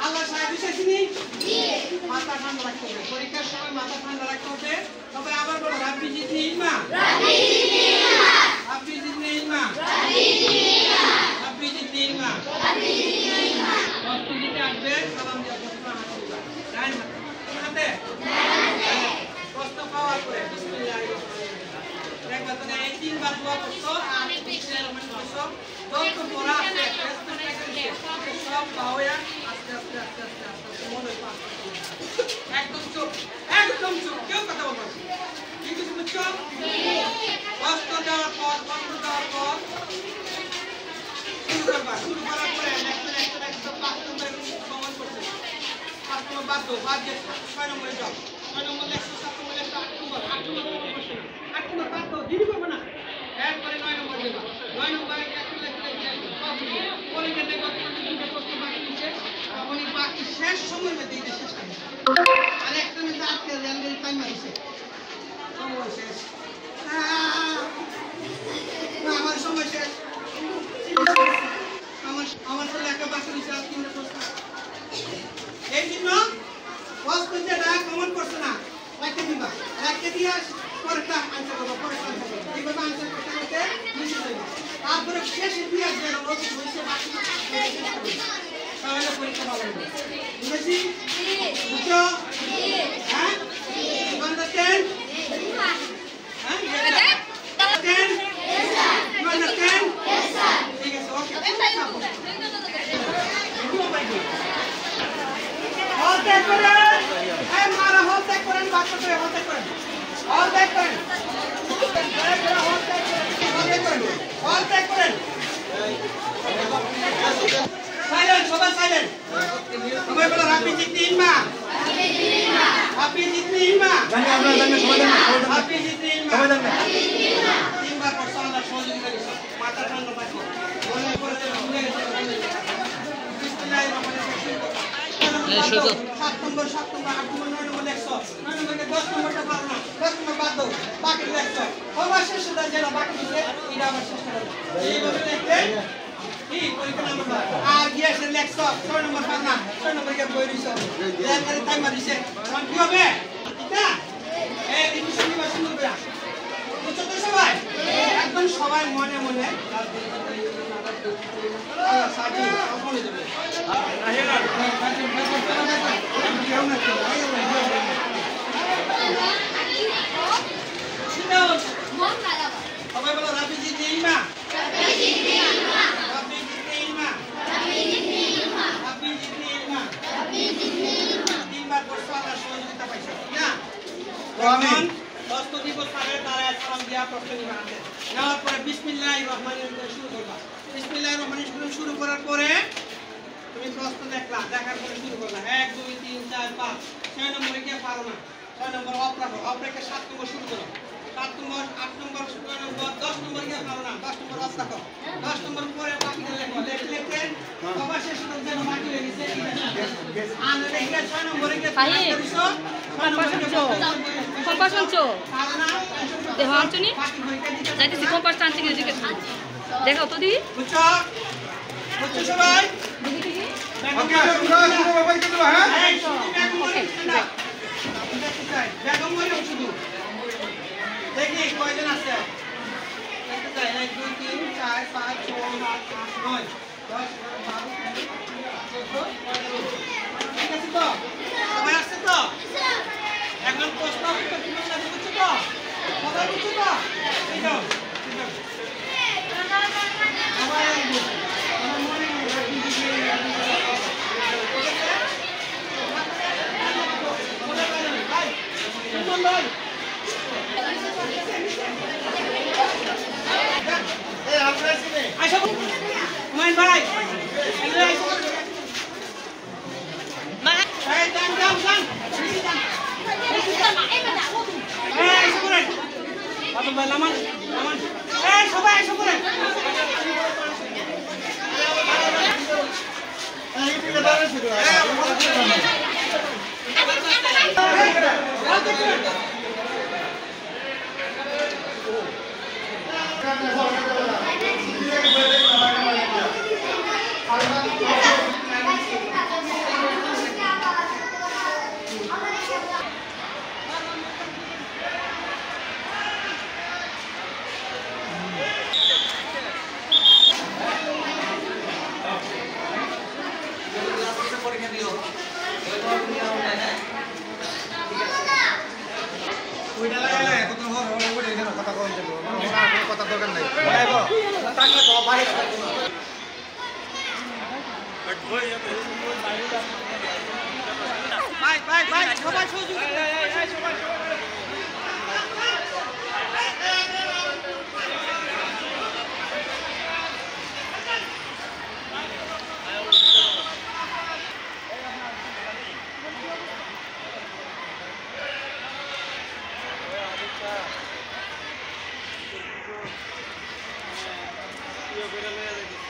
আল্লাহ সাহেব এসেছিনি মাথা ঠান্ডা রাখতে হবে পরীক্ষার সময় মাথা ঠান্ডা রাখতে হবে তবে আবার বলো রাব্বি জিদনি ইলমা রাব্বি জিদনি ইলমা রাব্বি জিদনি ইলমা প্রস্তুতিতে আসবে সালাম দিয়ে প্রশ্ন হাসিবা ডান হাতে প্রশ্ন পাওয়ার পরে বিসমিল্লাহির রহমানির রহিম দেখবা তো এই তিনবার দোয়া করছো আর বিসমিল্লাহির রহমানির রহিম যত পড়া আছে সব পাওয়া আস্তে আস্তে আস্তে আস্তে আস্তে মনে পাস একদম চুপ কেউ কথা বলবে ঠিক আছে বুঝছো কষ্ট দেওয়ার পর শুরু করার পরে নেক্সট 5 নম্বর সমান করছে 5 নম্বর বাদ দিয়ে 6 নম্বরে যাও 6 নম্বর 107 নম্বর 8 নম্বর বাদ দাও দিদি করবে না এরপরে 9 নম্বর দেবা 9 নম্বরে পরে গেলে বাকি শেষ সময় মধ্যে এটা শেষ করে আর একটা মধ্যে আটকে রেলওয়ে টাইম মারিছে সময় শেষ আমার সময় শেষ আমার ছেলে একা বাকি দিচ্ছে আর 3টা প্রশ্ন এই জন্য প্রশ্ন যেটা কমন করছে না একটা দিবা একটা দিয়ে পরেরটা আনসার করবো এইভাবে আনসার করতে করতে মিশে যাবে তারপরে শেষে দিয়ে আসবে নতুন হয়েছে বাকি তাহলে পরীক্ষা ভালো হবে বুঝেছি বুঝছো হ্যাঁ you understand হ্যাঁ understand you understand yes sir ঠিক আছে ওকে হতে করেন এই মারা হতে করেন বাচ্চা করে হতে করেন হতে করেন হতে করেন সাইলেন্ট সবাই সাইলেন্ট সবাই বলো রাব্বি জিদনি ইলমা রাব্বি জিদনি ইলমা রাব্বি জিদনি ইলমা তিনবার পড়ছো আল্লাহ সহযোগিতা দিছো মাথা ঠান্ডা রাখো মনে করে ভুলে গেছে বিসমিল্লাহির রহমানির রহিম 7 নম্বর 8 নম্বর 9 নম্বর লেখছো 9 নম্বরে 10 নম্বরটা পারো না 10 নম্বর বাদ দাও বাকি লেখছো সবার শেষে যেটা বাকি দিছে এটা আবার শেষ করে দাও এইভাবে লিখতে কি পরীক্ষা নাম্বার আর গিয়েছে লেখছো 6 নম্বর পার না 6 নম্বর কে বই দিছো এরপরে টাইম মারিছে তখন কি হবে ঠিক না এই রিভিশন নিবা সুন্দর করে বুঝছো তো সবাই একদম সবাই মনে মনে সাজি মনে দেবে সবাই বলো রাব্বি জিদনি ইলমা তিনবার পড়ছো আল্লাহ সহযোগিতা পাইছো না এখন প্রস্তুতি করতে তারা সালাম দিয়া প্রশ্ন নিবা নেওয়ার পরে বিসমিল্লাহির রহমানির রহিম শুরু করবা বিসমিল্লাহির রহমানির রহিম শুরু করার পরে তুমি প্রশ্ন দেখার পরে শুরু করলা 1 2 3 4 5 6 নম্বরে গিয়ে পারো না 6 নম্বর অপরাকে 7 নম্বর শুরু করো 7 নম্বর 8 নম্বর 9 নম্বর 10 নম্বর গিয়ে পারো না 10 নম্বর অফ রাখো 10 নম্বর পরে বাকিটা লেখো লিখতে সবার শেষ পর্যন্ত যেন বাকি হয়ে গেছে আর লিখে 6 নম্বরে গিয়ে করিছো 6 নম্বরে কম্পাস আনছো দেখো আনছনি যাইতেছি কম্পাস আনছি কি জিজ্ঞেস দেখাও তো দিদি বুঝছো বুঝছো সবাই দিদি ওকে পুরো শুরু বাবাই করে দাও হ্যাঁ ওকে বেগম মরে শুধু দেখি কয়জন আছে দেখতে চাই 1 2 3 4 5 6 7 8 9 10 12 ঠিক আছে তো সবাই আসছে তো এখন প্রশ্ন উত্তর কি বলতে বুঝছো তো সবাই বুঝছো তো এই যাও সবাই আমার মনে ভাই সবাই এসে করে দরকার নাই ভাই ভাই ভাই সবাই সহযোগিতা করে